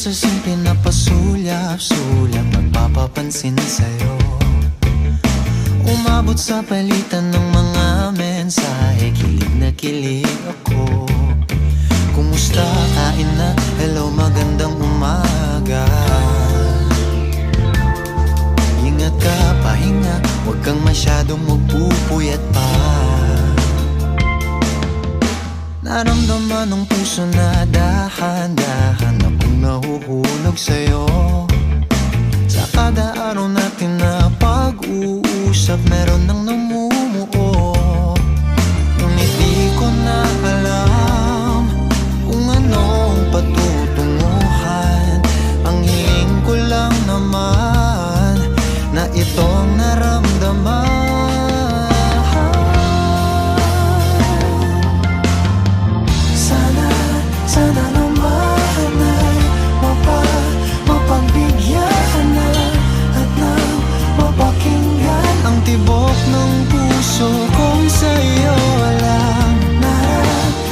sa simple na pasulyap-sulyap, magpapapansin sa'yo. Umabot sa palitan ng mga mensahe, kilig na kilig ako. Kumusta, kain na, hello, magandang umaga. Ingat ka, pahinga, huwag kang masyadong magpupuyat pa. Naramdaman ng puso na dahan-dahan akong nahuhulog sa'yo. Sa kada araw natin na pag-uusap, meron nang namumuo. Ngunit di ko na alam kung anong patutunguhan. Ang hiling ko lang naman na itong naramdaman. Sana naman ay mapagbigyan na at nang mapakinggan ang tibok ng puso kong sa'yo lang.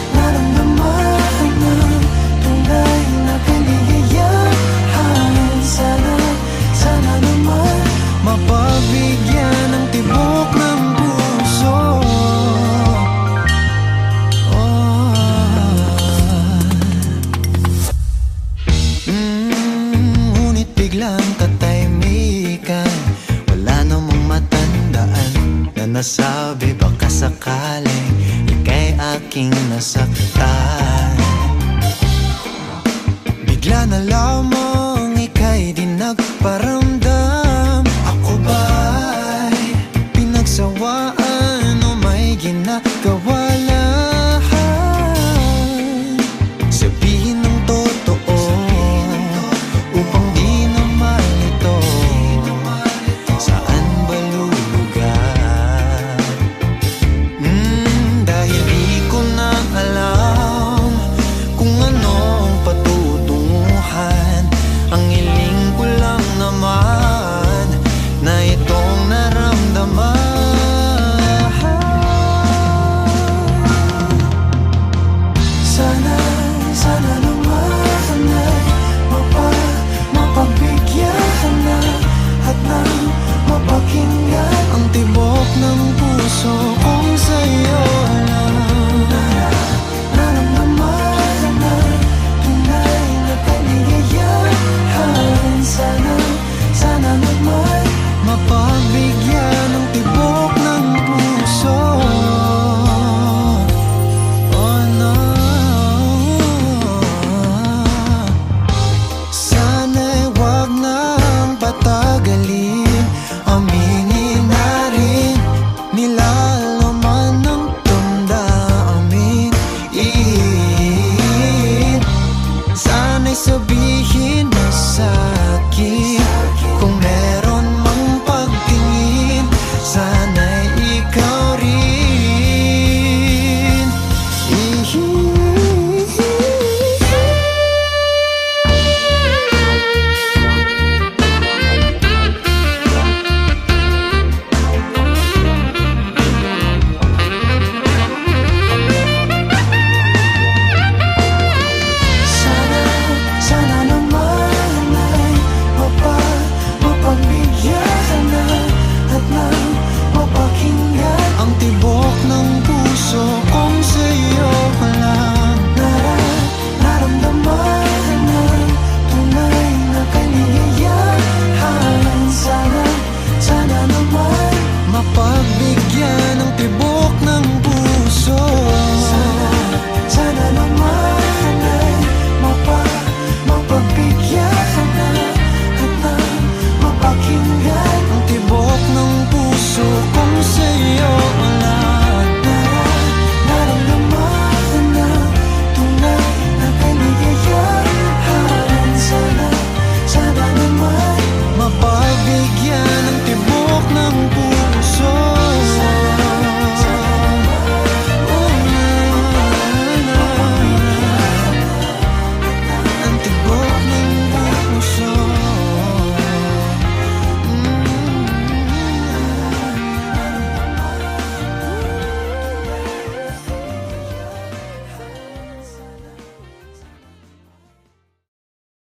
Naramdaman ng tunay na kaligayahan. Sana naman mapagbigyan ang tibok ng puso. Biglang katahimikan, wala namang matandaan na nasabi baka sakaling ika'y aking nasaktan. Bigla na lang